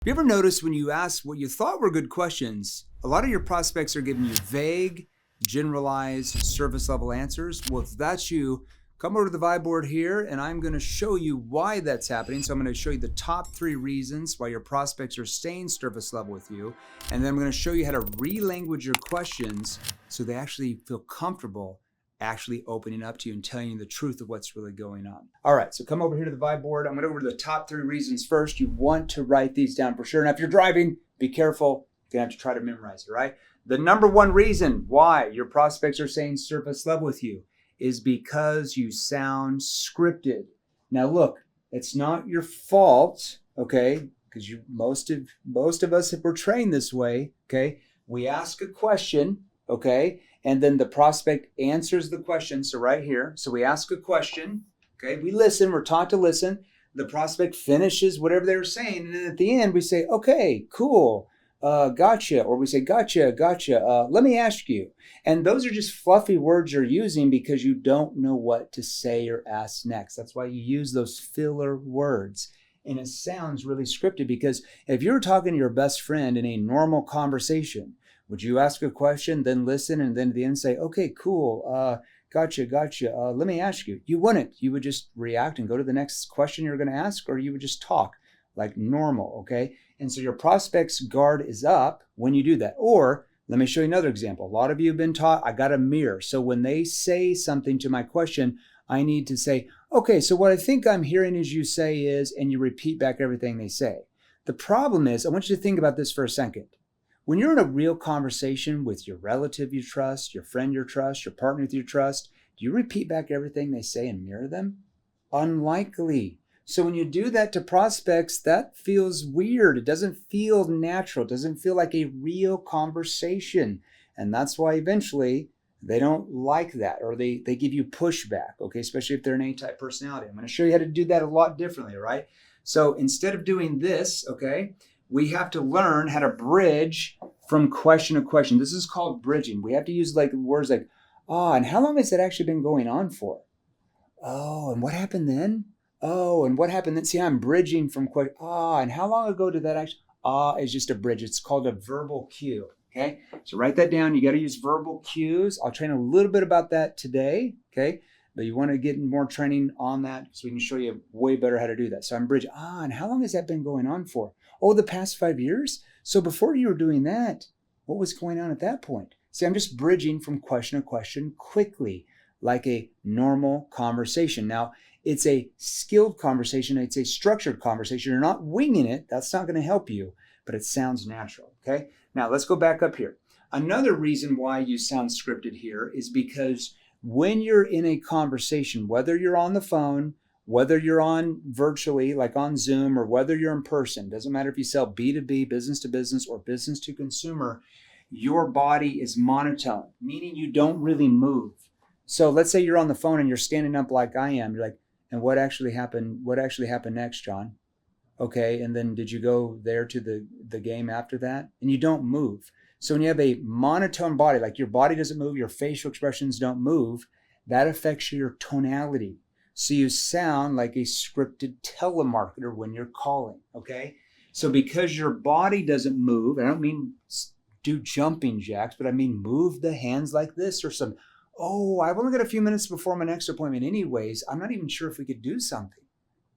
Have you ever noticed when you ask what you thought were good questions, a lot of your prospects are giving you vague, generalized, surface level answers? Well, if that's you, come over to the vibe board here and I'm going to show you why that's happening. So I'm going to show you the top 3 reasons why your prospects are staying surface level with you. And then I'm going to show you how to re-language your questions so they actually feel comfortable actually opening up to you and telling you the truth of what's really going on. All right, so come over here to the vibe board. I'm going to go over the top 3 reasons first. You want to write these down for sure. Now, if you're driving, be careful. You're going to have to try to memorize it, right? The number 1 reason why your prospects are saying surface level with you is because you sound scripted. Now, look, it's not your fault, okay? Because most of us were trained this way, okay? We ask a question, okay? And then the prospect answers the question. So right here, so we ask a question, okay? We listen, we're taught to listen. The prospect finishes whatever they were saying. And then at the end, we say, okay, cool, gotcha. Or we say, gotcha. Let me ask you. And those are just fluffy words you're using because you don't know what to say or ask next. That's why you use those filler words. And it sounds really scripted because if you're talking to your best friend in a normal conversation, would you ask a question, then listen, and then at the end say, okay, cool, gotcha, let me ask you. You wouldn't. You would just react and go to the next question you're going to ask, or you would just talk like normal, okay? And so your prospect's guard is up when you do that. Or let me show you another example. A lot of you have been taught, I got a mirror. So when they say something to my question, I need to say, okay, so what I think I'm hearing is you say is, and you repeat back everything they say. The problem is, I want you to think about this for a second. When you're in a real conversation with your relative you trust, your friend you trust, your partner you trust, do you repeat back everything they say and mirror them? Unlikely. So when you do that to prospects, that feels weird. It doesn't feel natural. It doesn't feel like a real conversation. And that's why eventually they don't like that, or they give you pushback, okay, especially if they're an A-type personality. I'm going to show you how to do that a lot differently, right? So instead of doing this, okay, we have to learn how to bridge from question to question. This is called bridging. We have to use like words like, and how long has that actually been going on for? Oh, and what happened then? Oh, and what happened then? See, I'm bridging from question. And how long ago did that actually? Is just a bridge. It's called a verbal cue. Okay, so write that down. You got to use verbal cues. I'll train a little bit about that today. Okay, but you want to get more training on that so we can show you way better how to do that. So I'm bridging. And how long has that been going on for? Oh, the past 5 years? So before you were doing that, what was going on at that point? See, I'm just bridging from question to question quickly, like a normal conversation. Now, it's a skilled conversation. It's a structured conversation. You're not winging it. That's not going to help you, but it sounds natural, okay? Now, let's go back up here. Another reason why you sound scripted here is because when you're in a conversation, whether you're on the phone, whether you're on virtually, like on Zoom, or whether you're in person, doesn't matter if you sell B2B, business to business, or business to consumer, your body is monotone, meaning you don't really move. So let's say you're on the phone and you're standing up like I am. You're like, and what actually happened? What actually happened next, John? Okay, and then did you go there to the game after that? And you don't move. So when you have a monotone body, like your body doesn't move, your facial expressions don't move, that affects your tonality. So you sound like a scripted telemarketer when you're calling, okay? So because your body doesn't move, I don't mean do jumping jacks, but I mean move the hands like this or some, I've only got a few minutes before my next appointment anyways. I'm not even sure if we could do something.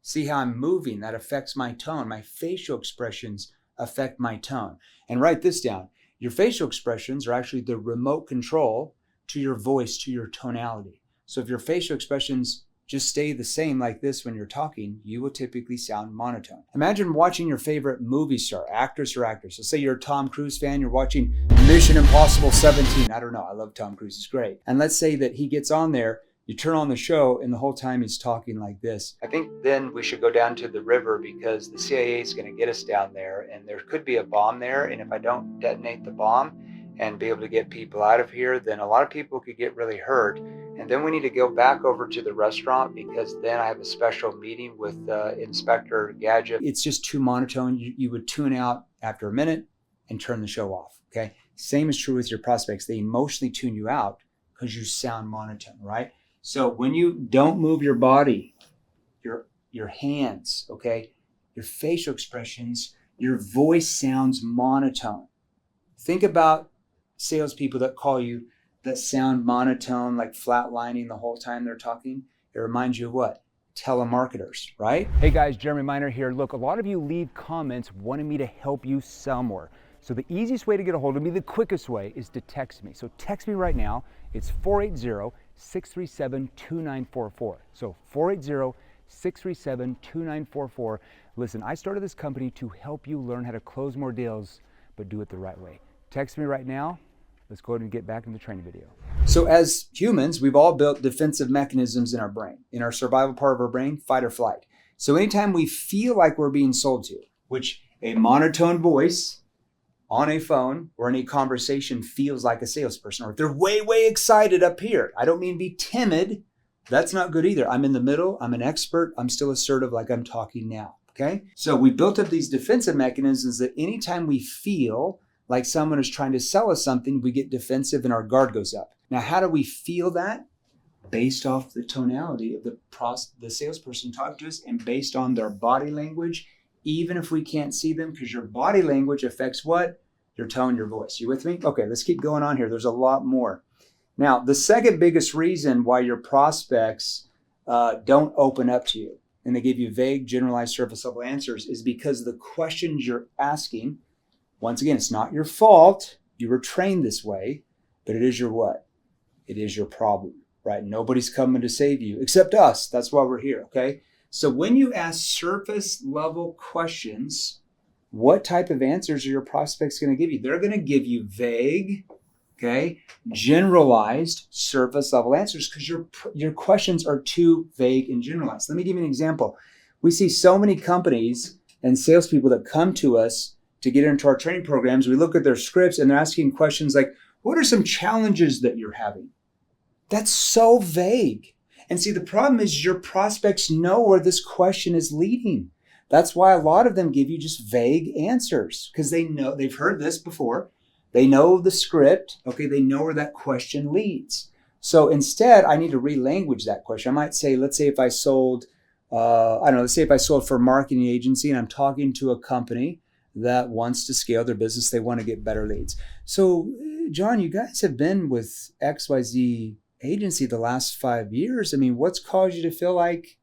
See how I'm moving? That affects my tone. My facial expressions affect my tone. And write this down. Your facial expressions are actually the remote control to your voice, to your tonality. So if your facial expressions just stay the same like this when you're talking, you will typically sound monotone. Imagine watching your favorite movie star, actress or actress. Let's say you're a Tom Cruise fan, you're watching Mission Impossible 17. I don't know, I love Tom Cruise, he's great. And let's say that he gets on there, you turn on the show, and the whole time he's talking like this. I think then we should go down to the river because the CIA is going to get us down there, and there could be a bomb there. And if I don't detonate the bomb and be able to get people out of here, then a lot of people could get really hurt. And then we need to go back over to the restaurant because then I have a special meeting with Inspector Gadget. It's just too monotone. You would tune out after a minute and turn the show off, okay? Same is true with your prospects. They emotionally tune you out because you sound monotone, right? So when you don't move your body, your hands, okay, your facial expressions, Your voice sounds monotone. Think about salespeople that call you that sound monotone, like flatlining the whole time they're talking. It reminds you of what? Telemarketers, right? Hey guys, Jeremy Miner here. Look, a lot of you leave comments wanting me to help you sell more. So the easiest way to get a hold of me, the quickest way, is to text me. So text me right now. It's 480-637-2944. So 480-637-2944. Listen, I started this company to help you learn how to close more deals, but do it the right way. Text me right now. Let's go ahead and get back in the training video. So as humans, we've all built defensive mechanisms in our brain. In our survival part of our brain, fight or flight. So anytime we feel like we're being sold to, which a monotone voice on a phone or in a conversation feels like a salesperson, or if they're way, way excited up here. I don't mean be timid. That's not good either. I'm in the middle. I'm an expert. I'm still assertive like I'm talking now. Okay? So we built up these defensive mechanisms that anytime we feel like someone is trying to sell us something, we get defensive and our guard goes up. Now, how do we feel that? Based off the tonality of the salesperson talking to us and based on their body language, even if we can't see them, because your body language affects what? Your tone, your voice. You with me? Okay, let's keep going on here. There's a lot more. Now, the second biggest reason why your prospects don't open up to you and they give you vague, generalized, surface level answers is because the questions you're asking, once again, it's not your fault. You were trained this way, but it is your what? It is your problem, right? Nobody's coming to save you except us. That's why we're here, okay? So when you ask surface level questions, what type of answers are your prospects going to give you? They're going to give you vague, okay, generalized, surface level answers because your questions are too vague and generalized. Let me give you an example. We see so many companies and salespeople that come to us to get into our training programs. We look at their scripts and they're asking questions like, what are some challenges that you're having? That's so vague. And see, the problem is your prospects know where this question is leading. That's why a lot of them give you just vague answers because they know they've heard this before. They know the script. Okay, they know where that question leads. So instead, I need to relanguage that question. I might say, let's say if I sold, let's say if I sold for a marketing agency and I'm talking to a company that wants to scale their business, they want to get better leads. So, John, you guys have been with XYZ agency the last 5 years. I mean, what's caused you to feel like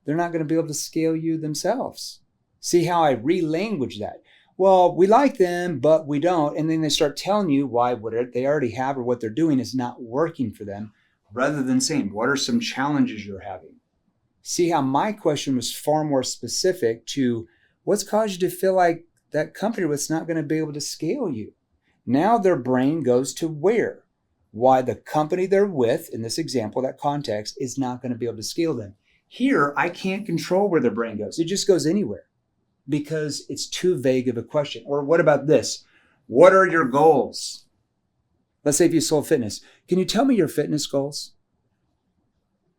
they're not going to be able to scale you themselves? See how I relanguage that? Well, we like them, but we don't. And then they start telling you why what they already have or what they're doing is not working for them, rather than saying, what are some challenges you're having? See how my question was far more specific to what's caused you to feel like that company was not going to be able to scale you. Now their brain goes to where? Why the company they're with, in this example, that context, is not going to be able to scale them. Here, I can't control where their brain goes. It just goes anywhere because it's too vague of a question. Or what about this? What are your goals? Let's say if you sold fitness. Can you tell me your fitness goals?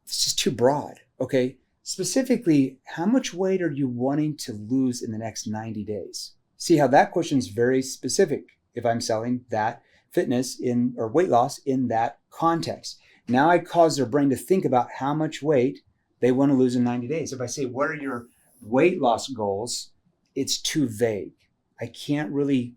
It's just too broad, okay? Specifically, how much weight are you wanting to lose in the next 90 days? See how that question is very specific if I'm selling that fitness or weight loss in that context. Now I cause their brain to think about how much weight they want to lose in 90 days. If I say, what are your weight loss goals? It's too vague. I can't really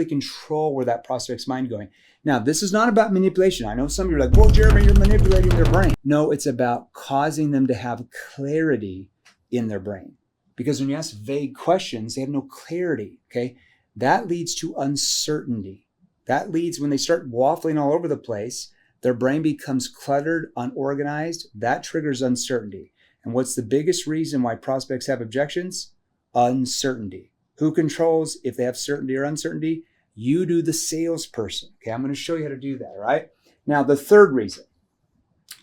control where that prospect's mind going. Now, this is not about manipulation. I know some of you are like, well, Jeremy, you're manipulating their brain. No, it's about causing them to have clarity in their brain. Because when you ask vague questions, they have no clarity, okay? That leads to uncertainty. That leads, when they start waffling all over the place, their brain becomes cluttered, unorganized. That triggers uncertainty. And what's the biggest reason why prospects have objections? Uncertainty. Who controls if they have certainty or uncertainty? You do, the salesperson. Okay, I'm going to show you how to do that, all right? Now, the third reason.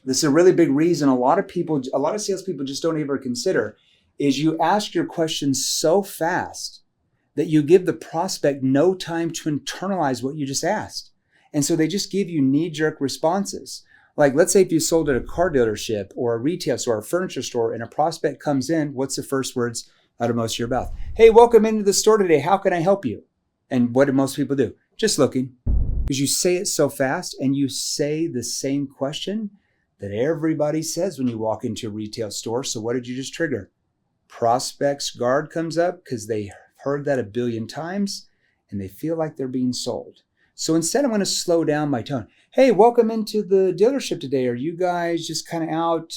This is a really big reason a lot of salespeople just don't ever consider is you ask your questions so fast that you give the prospect no time to internalize what you just asked. And so they just give you knee-jerk responses. Like, let's say if you sold at a car dealership or a retail store, a furniture store, and a prospect comes in, what's the first words out of most of your mouth? Hey, welcome into the store today. How can I help you? And what do most people do? Just looking. Because you say it so fast and you say the same question that everybody says when you walk into a retail store. So what did you just trigger? Prospect's guard comes up because they heard that a billion times and they feel like they're being sold. So instead, I'm going to slow down my tone. Hey, welcome into the dealership today. Are you guys just kind of out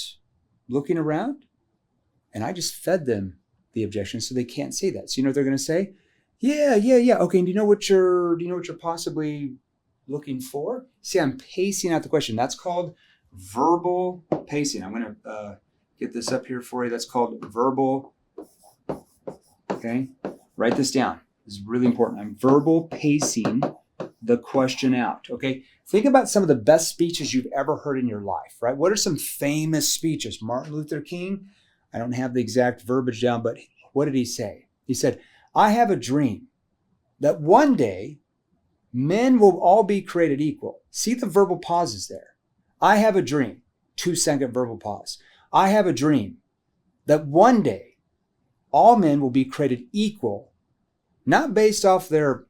looking around? And I just fed them the objection so they can't say that. So you know what they're going to say? Yeah. Okay, and do you know what you're possibly looking for? See, I'm pacing out the question. That's called verbal pacing. I'm going to get this up here for you. That's called verbal. Okay, write this down. This is really important. I'm verbal pacing the question out. Okay, think about some of the best speeches you've ever heard in your life, right? What are some famous speeches? Martin Luther King, I don't have the exact verbiage down, but what did he say? He said, I have a dream that one day men will all be created equal. See the verbal pauses there. I have a dream. 2-second verbal pause. I have a dream that one day all men will be created equal, not based off their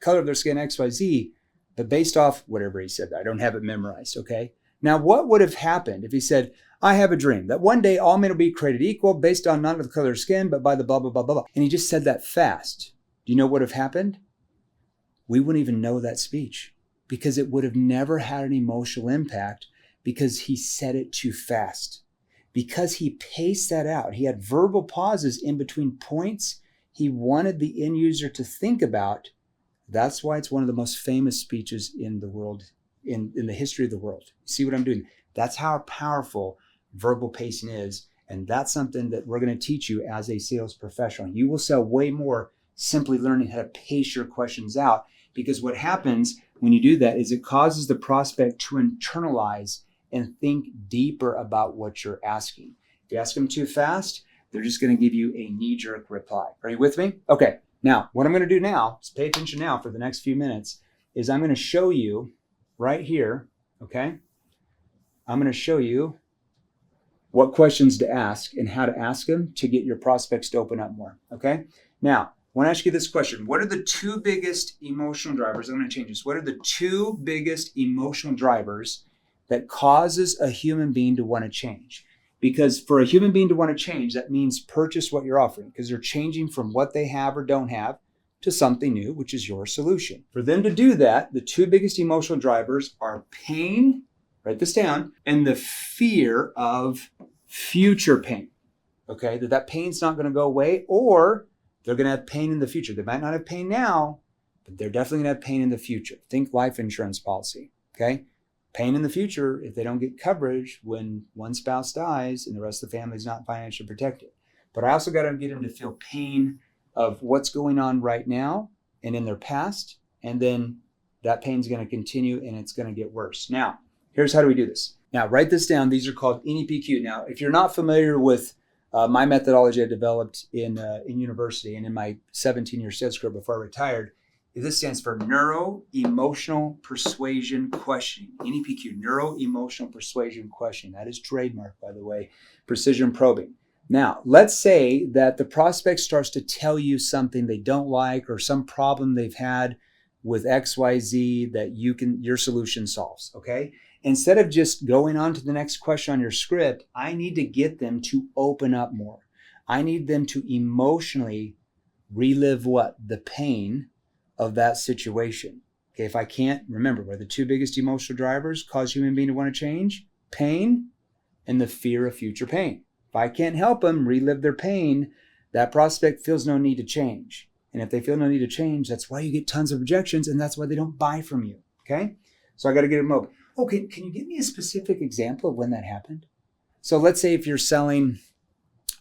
color of their skin, XYZ, but based off whatever he said. I don't have it memorized, okay? Now, what would have happened if he said, I have a dream that one day all men will be created equal based on not the color of skin, but by the blah, blah, blah, blah, blah. And he just said that fast. Do you know what would have happened? We wouldn't even know that speech because it would have never had an emotional impact because he said it too fast. Because he paced that out. He had verbal pauses in between points he wanted the end user to think about. That's why it's one of the most famous speeches in the world, in the history of the world. See what I'm doing? That's how powerful verbal pacing is. And that's something that we're going to teach you as a sales professional. You will sell way more simply learning how to pace your questions out, because what happens when you do that is it causes the prospect to internalize and think deeper about what you're asking. If you ask them too fast, they're just going to give you a knee-jerk reply. Are you with me? Okay. Now, what I'm going to do now, just pay attention now for the next few minutes, is I'm going to show you right here, okay? I'm going to show you what questions to ask and how to ask them to get your prospects to open up more, okay? Now, I want to ask you this question. What are the two biggest emotional drivers? I'm going to change this. What are the two biggest emotional drivers that causes a human being to want to change? Because for a human being to want to change, that means purchase what you're offering, because they're changing from what they have or don't have to something new, which is your solution. For them to do that, the two biggest emotional drivers are pain, write this down, and the fear of future pain. Okay, that pain's not going to go away, or they're going to have pain in the future. They might not have pain now, but they're definitely going to have pain in the future. Think life insurance policy, okay? Pain in the future if they don't get coverage when one spouse dies and the rest of the family is not financially protected. But I also got to get them to feel pain of what's going on right now and in their past, and then that pain's going to continue and it's going to get worse. Now, here's how do we do this. Now, write this down. These are called NEPQ. Now, if you're not familiar with my methodology I developed in university and in my 17-year sales career before I retired, this stands for Neuro-emotional persuasion questioning. NEPQ, Neuro-emotional persuasion questioning. That is trademark, by the way, precision probing. Now, let's say that the prospect starts to tell you something they don't like or some problem they've had with XYZ that your solution solves, okay? Instead of just going on to the next question on your script, I need to get them to open up more. I need them to emotionally relive what? The pain of that situation. Okay, if I can't, remember, what are the two biggest emotional drivers cause human being to want to change? Pain and the fear of future pain. If I can't help them relive their pain, that prospect feels no need to change. And if they feel no need to change, that's why you get tons of objections, and that's why they don't buy from you, okay? So I got to get them open. Okay, can you give me a specific example of when that happened? So let's say if you're selling,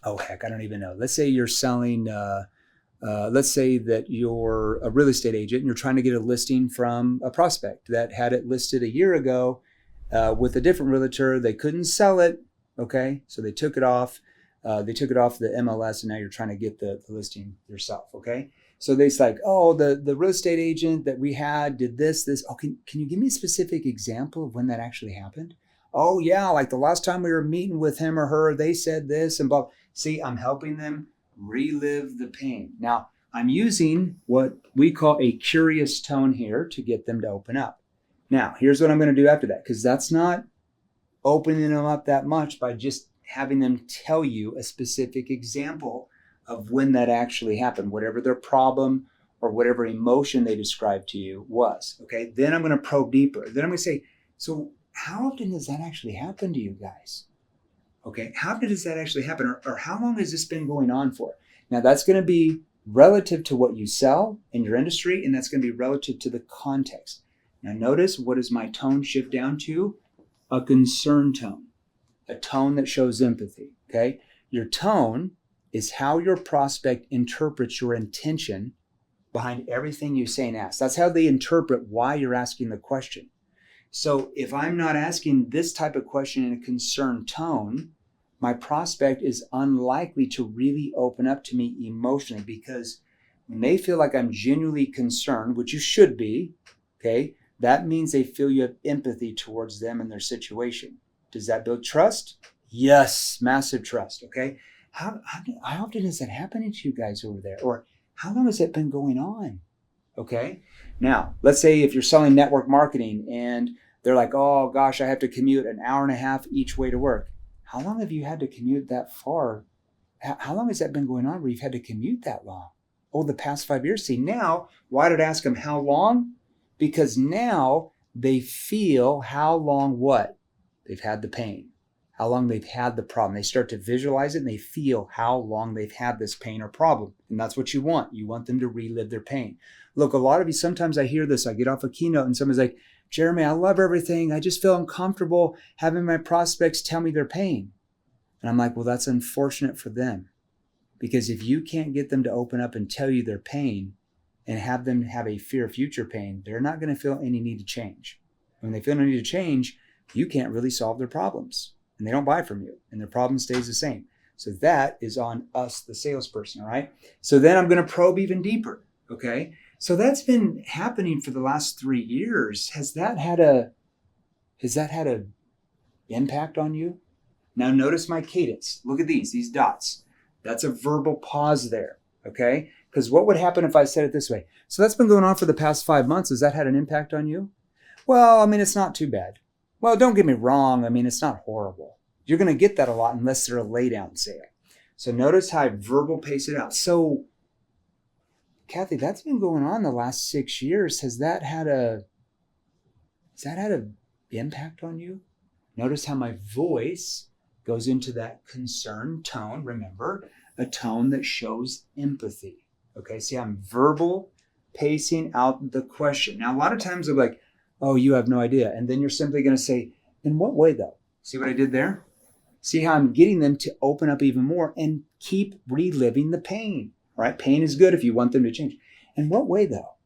I don't even know. Let's say you're selling, let's say that you're a real estate agent and you're trying to get a listing from a prospect that had it listed a year ago with a different realtor. They couldn't sell it, okay? So they took it off. They took it off the MLS, and now you're trying to get the listing yourself, okay? So they's like, oh, the real estate agent that we had did this. Oh, can you give me a specific example of when that actually happened? Oh, yeah, like the last time we were meeting with him or her, they said this and blah. See, I'm helping them relive the pain. Now, I'm using what we call a curious tone here to get them to open up. Now, here's what I'm going to do after that, because that's not opening them up that much by just having them tell you a specific example of when that actually happened, whatever their problem or whatever emotion they described to you was. Okay, then I'm going to probe deeper. Then I'm going to say, so how often does that actually happen to you guys? Okay, how often does that actually happen? Or how long has this been going on for? Now that's going to be relative to what you sell in your industry, and that's going to be relative to the context. Now notice, what does my tone shift down to? A concern tone, a tone that shows empathy, okay? Your tone is how your prospect interprets your intention behind everything you say and ask. That's how they interpret why you're asking the question. So if I'm not asking this type of question in a concerned tone, my prospect is unlikely to really open up to me emotionally, because when they feel like I'm genuinely concerned, which you should be, okay, that means they feel you have empathy towards them and their situation. Does that build trust? Yes, massive trust, okay? How often is that happening to you guys over there? Or how long has it been going on? Okay? Now, let's say if you're selling network marketing and they're like, oh gosh, I have to commute an hour and a half each way to work. How long have you had to commute that far? How long has that been going on where you've had to commute that long? Oh, the past 5 years. See, now, why did I ask them how long? Because now they feel how long what? They've had the pain, how long they've had the problem. They start to visualize it and they feel how long they've had this pain or problem. And that's what you want. You want them to relive their pain. Look, a lot of you, sometimes I hear this, I get off a keynote and somebody's like, Jeremy, I love everything. I just feel uncomfortable having my prospects tell me their pain. And I'm like, well, that's unfortunate for them. Because if you can't get them to open up and tell you their pain and have them have a fear of future pain, they're not going to feel any need to change. When they feel no need to change, you can't really solve their problems. And they don't buy from you. And their problem stays the same. So that is on us, the salesperson, all right? So then I'm going to probe even deeper, okay? So that's been happening for the last 3 years. Has that had a impact on you? Now notice my cadence. Look at these dots. That's a verbal pause there, okay? Because what would happen if I said it this way? So that's been going on for the past 5 months. Has that had an impact on you? Well, I mean, it's not too bad. Well, don't get me wrong. I mean, it's not horrible. You're going to get that a lot unless they're a lay down sale. So notice how I verbal pace it out. So, Kathy, that's been going on the last 6 years. Has that had an impact on you? Notice how my voice goes into that concerned tone. Remember, a tone that shows empathy. Okay, see, I'm verbal pacing out the question. Now, a lot of times I'm like, oh, you have no idea. And then you're simply going to say, in what way though? See what I did there? See how I'm getting them to open up even more and keep reliving the pain, right? Pain is good if you want them to change. In what way though?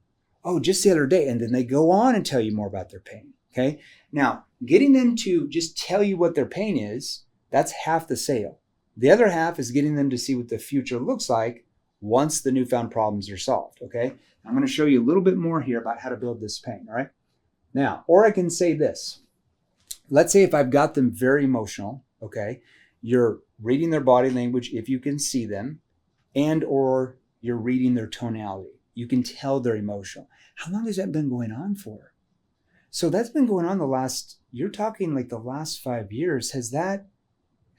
Oh, just the other day. And then they go on and tell you more about their pain, okay? Now, getting them to just tell you what their pain is, that's half the sale. The other half is getting them to see what the future looks like once the newfound problems are solved, okay? I'm going to show you a little bit more here about how to build this pain, all right? Now, or I can say this. Let's say if I've got them very emotional, okay, you're reading their body language if you can see them, and or you're reading their tonality. You can tell they're emotional. How long has that been going on for? So that's been going on you're talking like the last 5 years. Has that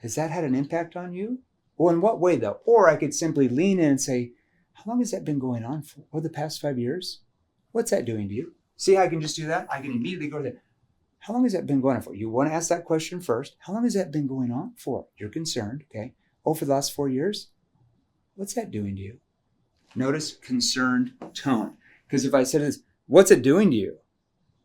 had an impact on you? Well, in what way though? Or I could simply lean in and say, how long has that been going on for? Oh, the past 5 years? What's that doing to you? See how I can just do that? I can immediately go to that. How long has that been going on for? You want to ask that question first. How long has that been going on for? You're concerned, okay? Oh, for the last 4 years? What's that doing to you? Notice concerned tone. Because if I said this, what's it doing to you?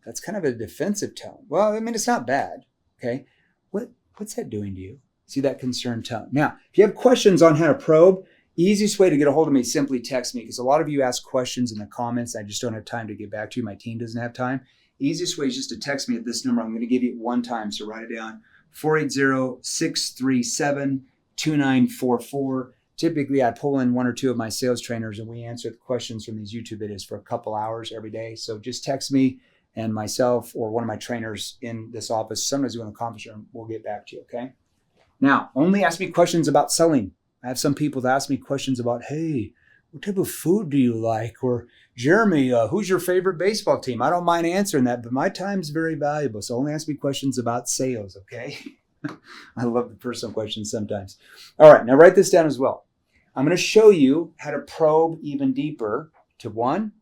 That's kind of a defensive tone. Well, I mean, it's not bad, okay? What's that doing to you? See that concerned tone. Now, if you have questions on how to probe, easiest way to get a hold of me, simply text me, because a lot of you ask questions in the comments. I just don't have time to get back to you. My team doesn't have time. Easiest way is just to text me at this number. I'm going to give you it one time, so write it down, 480-637-2944. Typically, I pull in one or two of my sales trainers, and we answer the questions from these YouTube videos for a couple hours every day. So just text me, and myself or one of my trainers in this office, sometimes we in the conference room, we'll get back to you, okay? Now, only ask me questions about selling. I have some people that ask me questions about, hey, what type of food do you like? Or, Jeremy, who's your favorite baseball team? I don't mind answering that, but my time's very valuable. So only ask me questions about sales, okay? I love the personal questions sometimes. All right, now write this down as well. I'm going to show you how to probe even deeper to one,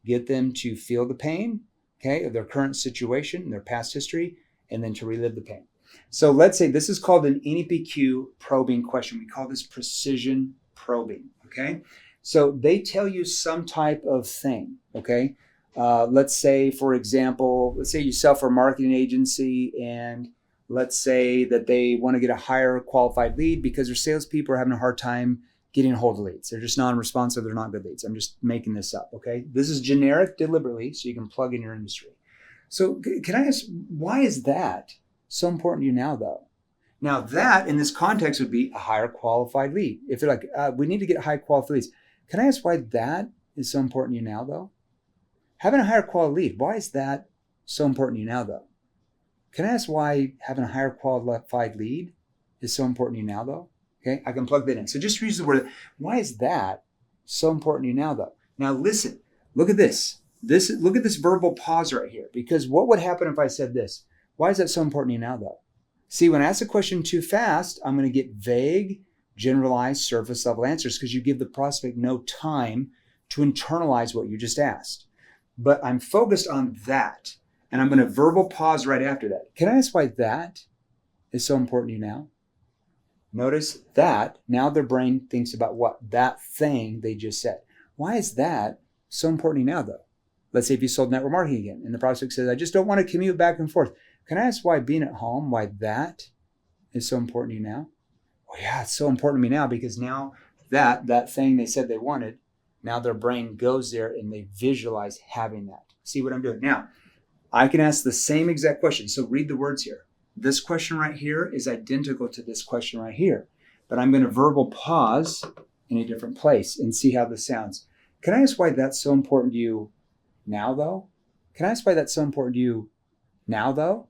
get them to feel the pain, okay, of their current situation, their past history, and then to relive the pain. So let's say this is called an NEPQ probing question. We call this precision probing, okay? So they tell you some type of thing, okay? Let's say, for example, let's say you sell for a marketing agency, and let's say that they want to get a higher qualified lead because their salespeople are having a hard time getting a hold of leads. They're just non-responsive. They're not good leads. I'm just making this up, okay? This is generic deliberately, so you can plug in your industry. So can I ask, why is that so important to you now, though? Now that in this context would be a higher qualified lead. If you're like, we need to get high qualified leads. Can I ask why that is so important to you now, though? Having a higher quality lead, why is that so important to you now, though? Can I ask why having a higher qualified lead is so important to you now, though? Okay, I can plug that in. So just use the word, why is that so important to you now, though? Now listen, look at this. Look at this verbal pause right here, because what would happen if I said this? Why is that so important to you now, though? See, when I ask a question too fast, I'm going to get vague, generalized, surface level answers because you give the prospect no time to internalize what you just asked. But I'm focused on that, and I'm going to verbal pause right after that. Can I ask why that is so important to you now? Notice that now their brain thinks about what? That thing they just said. Why is that so important to you now, though? Let's say if you sold network marketing again, and the prospect says, I just don't want to commute back and forth. Can I ask why being at home, why that is so important to you now? Well, yeah, it's so important to me now because now that thing they said they wanted, now their brain goes there and they visualize having that. See what I'm doing? Now, I can ask the same exact question. So read the words here. This question right here is identical to this question right here, but I'm going to verbal pause in a different place and see how this sounds. Can I ask why that's so important to you now, though? Can I ask why that's so important to you now, though?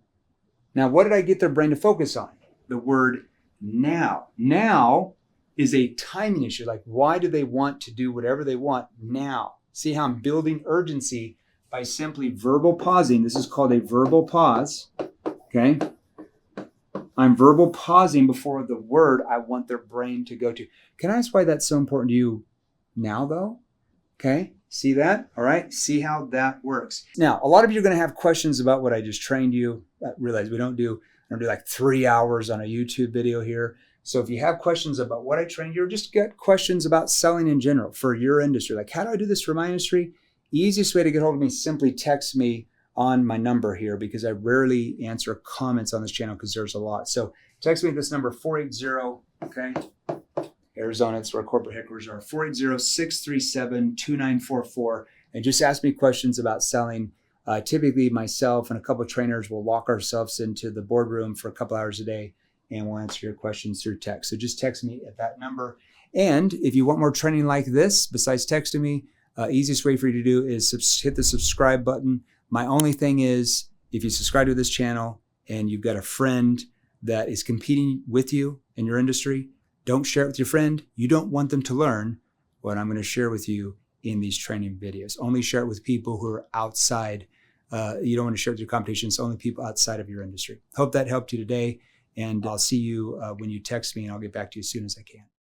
Now, what did I get their brain to focus on? The word now. Now is a timing issue. Like, why do they want to do whatever they want now? See how I'm building urgency by simply verbal pausing. This is called a verbal pause, okay? I'm verbal pausing before the word I want their brain to go to. Can I ask why that's so important to you now, though? Okay, see that? All right, see how that works. Now, a lot of you are going to have questions about what I just trained you. Realize I don't do like 3 hours on a YouTube video here. So if you have questions about what I trained you, or just get questions about selling in general for your industry, like how do I do this for my industry? Easiest way to get hold of me, simply text me on my number here because I rarely answer comments on this channel because there's a lot. So text me at this number, 480, okay? Arizona, it's where corporate headquarters are, 480-637-2944. And just ask me questions about selling. Typically myself and a couple of trainers will lock ourselves into the boardroom for a couple hours a day and we'll answer your questions through text. So just text me at that number. And if you want more training like this, besides texting me, easiest way for you to do is hit the subscribe button. My only thing is, if you subscribe to this channel and you've got a friend that is competing with you in your industry, don't share it with your friend. You don't want them to learn what I'm going to share with you in these training videos. Only share it with people who are outside. You don't want to share it with your competition. It's only people outside of your industry. Hope that helped you today. And I'll see you when you text me, and I'll get back to you as soon as I can.